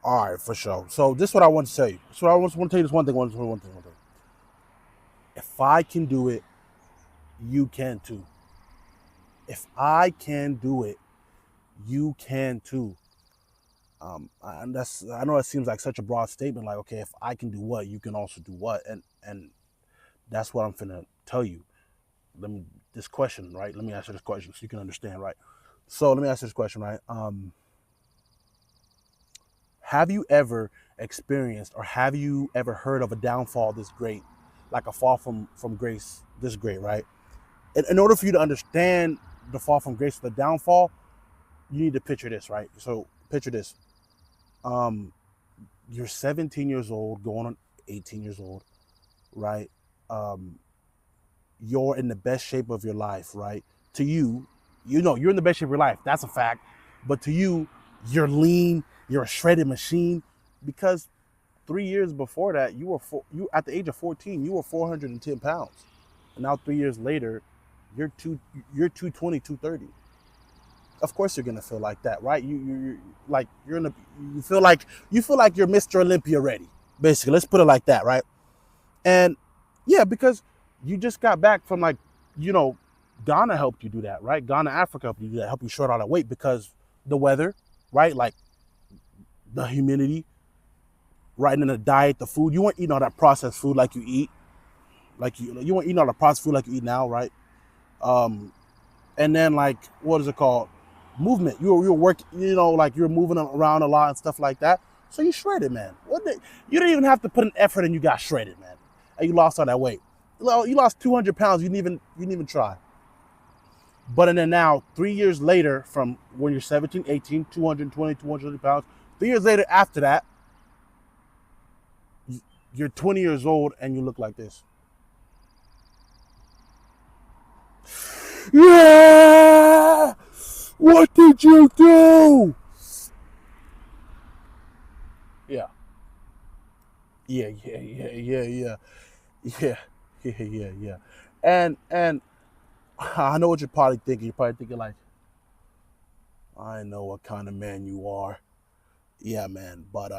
All right, for sure. So this is what I want to tell you. So I want to tell you this one thing. One thing. If I can do it, you can too. If I can do it, you can too. And that's I know it seems like such a broad statement. Like, okay, if I can do what, you can also do what, and that's what I'm finna tell you. Let me this question, right? Let me answer this question so you can understand, right? So let me ask this question, right? Have you ever experienced or have you ever heard of a downfall this great, like a fall from grace this great, right? In order for you to understand the fall from grace, the downfall, you need to picture this, right? So picture this. Um, you're 17 years old, going on 18 years old, right? Um, you're in the best shape of your life, right? To you, you know, you're in the best shape of your life. That's a fact. But to you, you're lean, you're a shredded machine because 3 years before that, you at the age of 14, you were 410 pounds. And now 3 years later, you're two you're 220, 230. Of course you're gonna feel like that, right? You like you're in a you feel like you're Mr. Olympia ready. Basically, let's put it like that, right? And yeah, because you just got back from like, you know, Ghana helped you do that, right? Ghana, Africa helped you do that, help you short all that weight because the weather, right? Like the humidity, right? And then the diet, the food. You weren't eating all that processed food like you eat, like you weren't eating all the processed food like you eat now, right? Um, and then like what is it called? Movement. You were working, you know, like you're moving around a lot and stuff like that. So you shredded, man. You didn't even have to put an effort and you got shredded, man. And you lost all that weight. Well, you lost 200 pounds. You didn't even try. But and then now, 3 years later, from when you're 17, 18, 220, 230 pounds, 3 years later after that, you're 20 years old and you look like this. Yeah! What did you do? Yeah. Yeah. Yeah. Yeah. And I know what you're probably thinking. You're probably thinking like, I know what kind of man you are. Yeah, man. But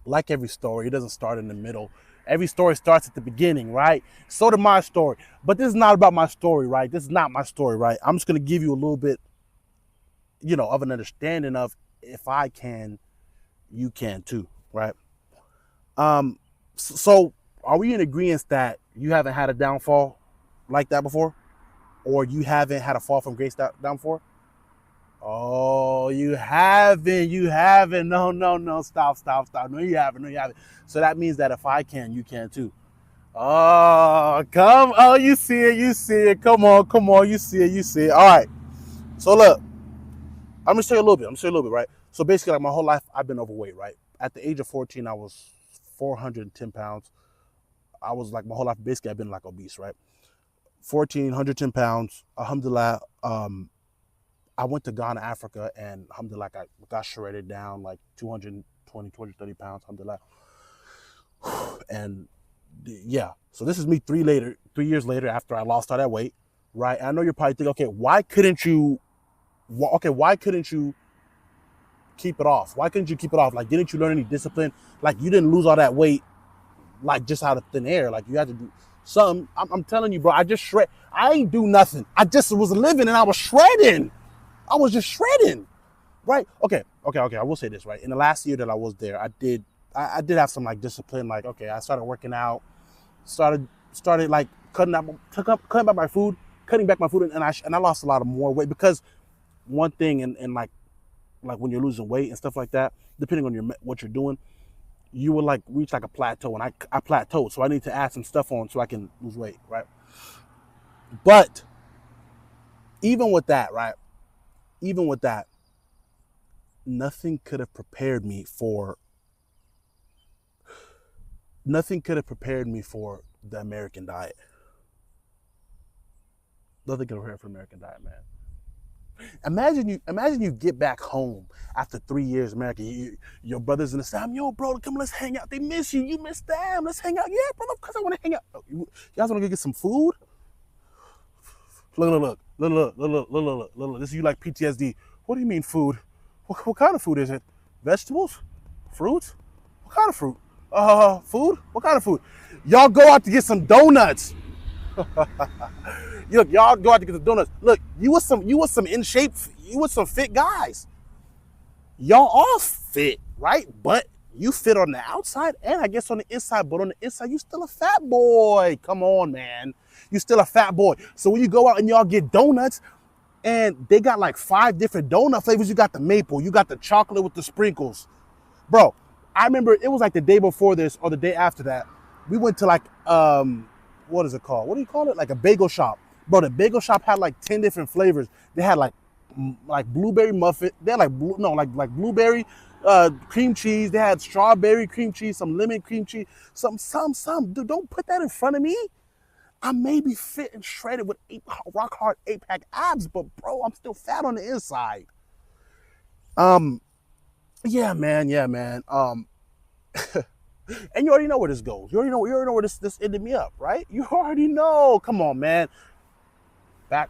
like every story, it doesn't start in the middle. Every story starts at the beginning, right? So did my story. But this is not about my story, right? This is not my story, right? I'm just gonna give you a little bit, of an understanding of if I can, you can too, right? Um, so are we in agreement that you haven't had a downfall like that before, or you haven't had a fall from grace down before? Oh, you haven't. You haven't. No, no, no. Stop. No, you haven't. No, you haven't. So that means that if I can, you can too. Oh, come. Oh, you see it. You see it. Come on. You see it. You see it. All right. So look, I'm gonna say a little bit. Right? So basically, like my whole life, I've been overweight. Right? At the age of 14, I was 410 pounds. I was like my whole life. Basically, I've been like obese. Right? 14, 110 pounds. Alhamdulillah. I went to Ghana, Africa, and alhamdulillah, I got shredded down like 220, 230 pounds, alhamdulillah. And yeah, so this is me 3 years later after I lost all that weight, right? And I know you're probably thinking, okay, why couldn't you keep it off? Why couldn't you keep it off? Like, didn't you learn any discipline? Like, you didn't lose all that weight, like, just out of thin air. Like, you had to do something. I'm telling you, bro, I ain't do nothing. I just was living and I was shredding. I was just shredding, right? Okay. I will say this, right? In the last year that I was there, I did have some like discipline. Like, okay, I started working out, started like cutting back my food, and I lost a lot of more weight because one thing and like when you're losing weight and stuff like that, depending on what you're doing, you will like reach like a plateau, and I plateaued, so I need to add some stuff on so I can lose weight, right? But even with that, right? Even with that, nothing could have prepared me for the American diet. Nothing could have prepared for the American diet, man. Imagine you get back home after 3 years America. Your brothers in the South, yo, bro, come let's hang out. They miss you. You miss them. Let's hang out. Yeah, brother, of course I want to hang out. You guys want to go get some food? Look. This is you like PTSD. What do you mean food? What kind of food is it? Vegetables? Fruits? What kind of fruit? Food? What kind of food? Y'all go out to get some donuts. Look, y'all go out to get the donuts. Look, you was some in shape, you was some fit guys. Y'all all fit, right? But you fit on the outside and I guess on the inside, but on the inside, you still a fat boy. Come on, man. You still a fat boy. So when you go out and y'all get donuts, and they got like 5 different donut flavors. You got the maple, you got the chocolate with the sprinkles. Bro, I remember it was like the day before this or the day after that. We went to like, what is it called? What do you call it? Like a bagel shop. Bro, the bagel shop had like 10 different flavors. They had like blueberry muffin. They had like blueberry cream cheese. They had strawberry cream cheese, some lemon cream cheese, some. Dude, don't put that in front of me. I may be fit and shredded with rock hard 8-pack abs, but bro, I'm still fat on the inside. Yeah, man. And you already know where this goes. You already know where this ended me up, right? You already know. Come on, man. Back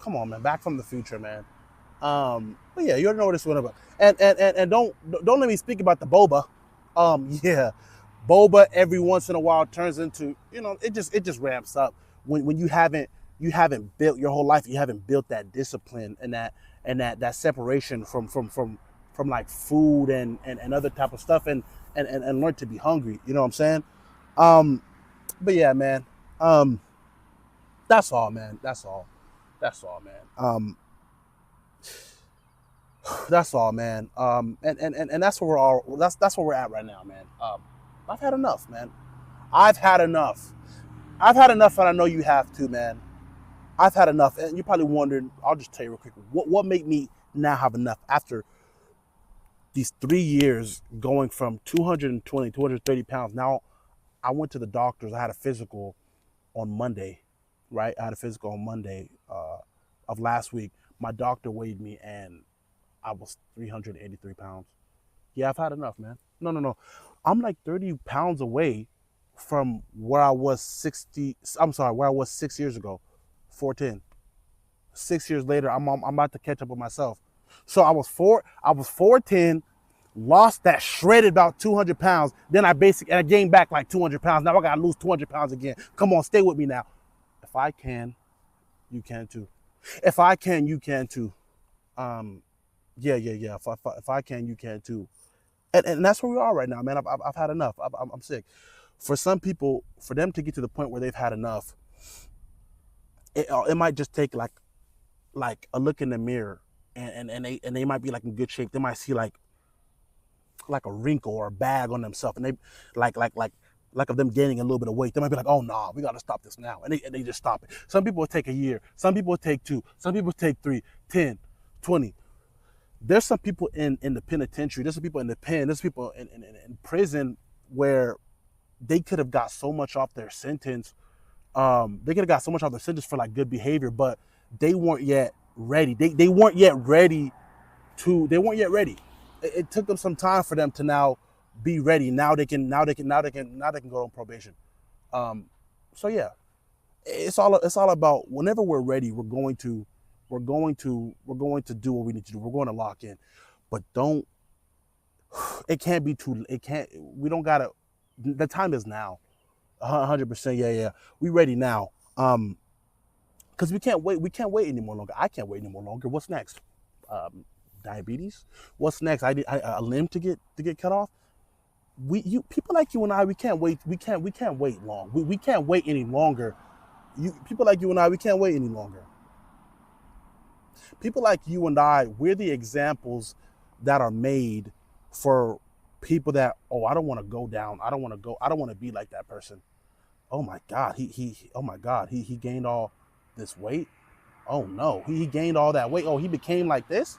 from the future, man. But yeah, you already know where this went up. And don't let me speak about the boba. Yeah. Boba every once in a while turns into, it just ramps up when you haven't built your whole life, you haven't built that discipline and that separation from like food and other type of stuff and learn to be hungry. You know what I'm saying? But yeah, man. That's all, man. That's all, man. That's all, man. And that's where that's where we're at right now, man. I've had enough, man. I've had enough, and I know you have too, man. I've had enough, and you're probably wondering. I'll just tell you real quick. What made me now have enough after these 3 years going from 220, 230 pounds. Now, I went to the doctors. I had a physical on Monday, right? I had a physical on Monday of last week. My doctor weighed me, and I was 383 pounds. Yeah, I've had enough, man. No. I'm like 30 pounds away from where I was 6 years ago, 410. 6 years later, I'm about to catch up with myself. So I was 410, lost that shredded about 200 pounds. Then I gained back like 200 pounds. Now I got to lose 200 pounds again. Come on, stay with me now. If I can, you can too. If I can, you can too. Yeah. If I can, you can too. And that's where we are right now, man. I've had enough. I'm sick. For some people, for them to get to the point where they've had enough, it might just take like a look in the mirror, and they might be like in good shape. They might see like a wrinkle or a bag on themselves, and they like of them gaining a little bit of weight. They might be like, oh nah, we gotta stop this now, and they just stop it. Some people will take a year. Some people will take 2. Some people take 3, 10, 20. There's some people in the penitentiary. There's some people in the pen. There's people in prison where they could have got so much off their sentence. They could have got so much off their sentence for like good behavior, but they weren't yet ready. They weren't yet ready. It took them some time for them to now be ready. Now they can go on probation. So yeah, it's all about whenever we're ready, we're going to do what we need to do. We're going to lock in, but we don't gotta, the time is now. 100%. Yeah. We ready now. Cause we can't wait any more longer. I can't wait any more longer. What's next? Diabetes? What's next? A limb to get cut off? People like you and I, we can't wait long. We can't wait any longer. People like you and I, we can't wait any longer. People like you and I, we're the examples that are made for people that, I don't want to go down. I don't want to be like that person. Oh my God, he gained all this weight. Oh no, he gained all that weight. Oh, he became like this.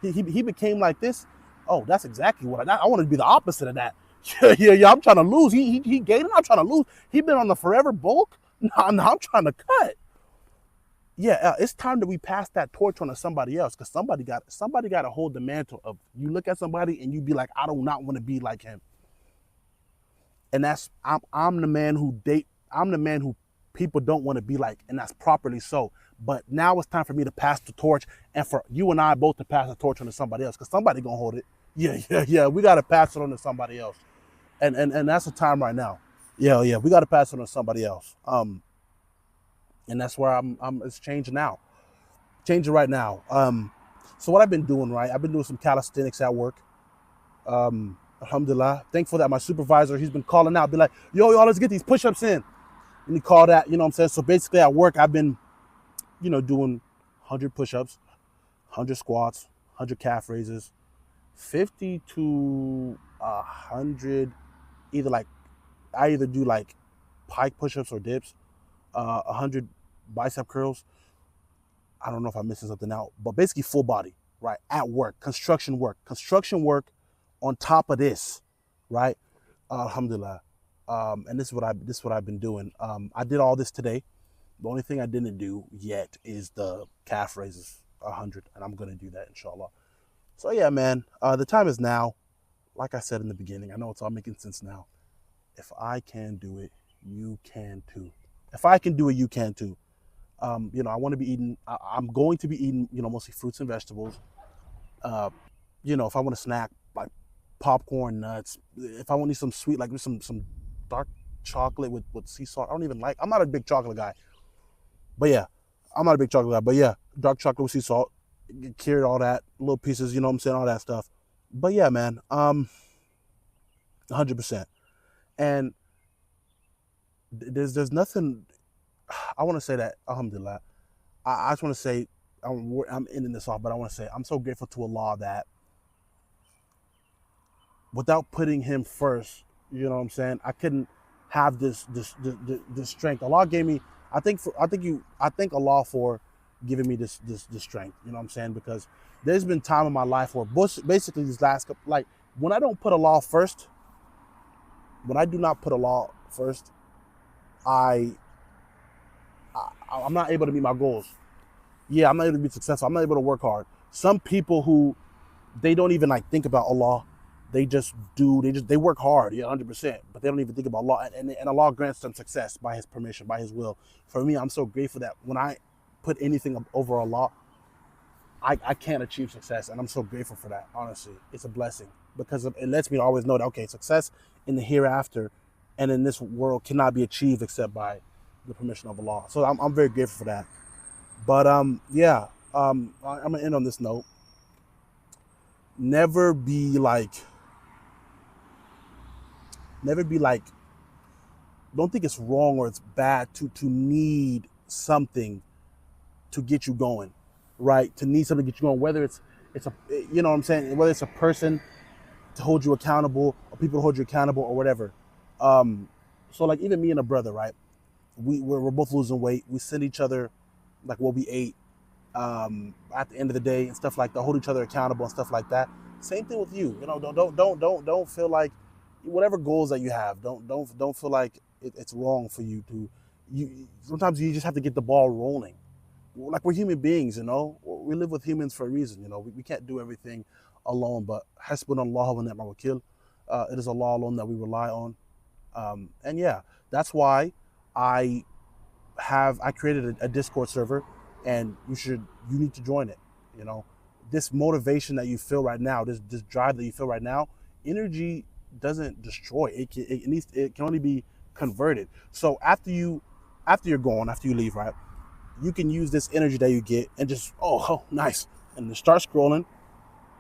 He became like this. Oh, that's exactly what I want to be the opposite of that. Yeah. I'm trying to lose. He gained it. I'm trying to lose. He been on the forever bulk. Now I'm trying to cut. Yeah, it's time that we pass that torch on to somebody else, because somebody got to hold the mantle of, you look at somebody and you be like, I do not want to be like him. And I'm the man who people don't want to be like, and that's properly so. But now it's time for me to pass the torch, and for you and I both to pass the torch on to somebody else, because somebody gonna hold it. Yeah. We gotta pass it on to somebody else, and that's the time right now. Yeah. We gotta pass it on to somebody else. And that's where I'm. It's changing now. Changing right now. So what I've been doing, right? I've been doing some calisthenics at work. Alhamdulillah. Thankful that my supervisor, he's been calling out, be like, yo, let's get these push-ups in. And he called that, you know what I'm saying? So basically at work, I've been, doing 100 push-ups, 100 squats, 100 calf raises, 50 to 100, either like, I either do like pike push-ups or dips, 100 bicep curls. I don't know if I'm missing something out, but basically full body, right? At work, construction work on top of this, right? Alhamdulillah. And this is what I've been doing. I did all this today. The only thing I didn't do yet is the calf raises 100, and I'm gonna do that inshallah. So yeah, man. The time is now. Like I said in the beginning, I know it's all making sense now. If I can do it, you can too. If I can do it, you can too. I want to be eating. I'm going to be eating, mostly fruits and vegetables. Uh, if I want to snack, like popcorn, nuts. If I want to eat some sweet, like some dark chocolate with sea salt. I don't even like. I'm not a big chocolate guy, but yeah, I'm not a big chocolate guy. But yeah, dark chocolate with sea salt. Carry all that little pieces. You know what I'm saying? All that stuff. But yeah, man. 100%. And there's nothing. I want to say that. Alhamdulillah. I just want to say I'm ending this off, but I want to say I'm so grateful to Allah that without putting Him first, you know what I'm saying, I couldn't have this strength. Allah gave me. I thank Allah for giving me this strength. You know what I'm saying? Because there's been time in my life where basically these last couple, like when I don't put Allah first, when I do not put Allah first, I I'm not able to meet my goals. Yeah, I'm not able to be successful. I'm not able to work hard. Some people who they don't even like think about Allah, they just do. They work hard, yeah, 100%, but they don't even think about Allah. And Allah grants them success by His permission, by His will. For me, I'm so grateful that when I put anything over Allah, I can't achieve success, and I'm so grateful for that. Honestly, it's a blessing because it lets me always know that okay, success in the hereafter and in this world cannot be achieved except by the permission of Allah. So I'm very grateful for that. But yeah, I'm gonna end on this note. Never be like, never be like. Don't think it's wrong or it's bad to need something to get you going, right? To need something to get you going, whether it's a, you know what I'm saying, whether it's a person to hold you accountable or people to hold you accountable or whatever. So like even me and a brother, right? We're both losing weight. We send each other like what we ate at the end of the day and stuff like that. Hold each other accountable and stuff like that. Same thing with you. You know, don't feel like whatever goals that you have. Don't feel like it's wrong for you to. You sometimes you just have to get the ball rolling. Like we're human beings, you know. We live with humans for a reason. You know, we can't do everything alone. But hasbunallahu wa ni'mal wakil. It is Allah alone that we rely on. And yeah, that's why I I created a Discord server, and you need to join it. You know, this motivation that you feel right now, this drive that you feel right now, energy doesn't destroy it. It can only be converted. So after you're gone, after you leave, right, you can use this energy that you get and just oh nice, and then start scrolling.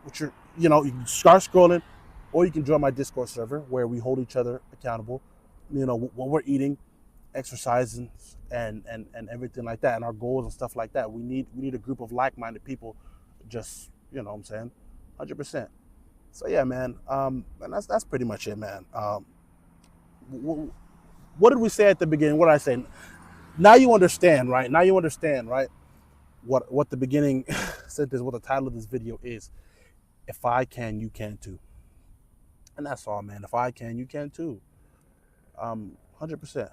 Which you can start scrolling, or you can join my Discord server where we hold each other accountable. You know what we're eating, exercising, and everything like that, and our goals and stuff like that. We need a group of like-minded people. Just you know what I'm saying, 100%. So yeah, man. And that's pretty much it, man. What did we say at the beginning? What did I say? Now you understand, right? Now you understand, right? What the beginning sentence, what the title of this video is. If I can, you can too. And that's all, man. If I can, you can too. 100%.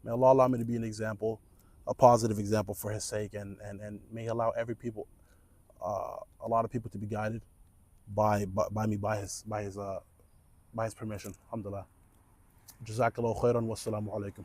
May Allah allow me to be an example, a positive example for His sake, and may He allow a lot of people to be guided by me, by His permission. Alhamdulillah. Jazakallahu khairan. Wassalamu alaikum.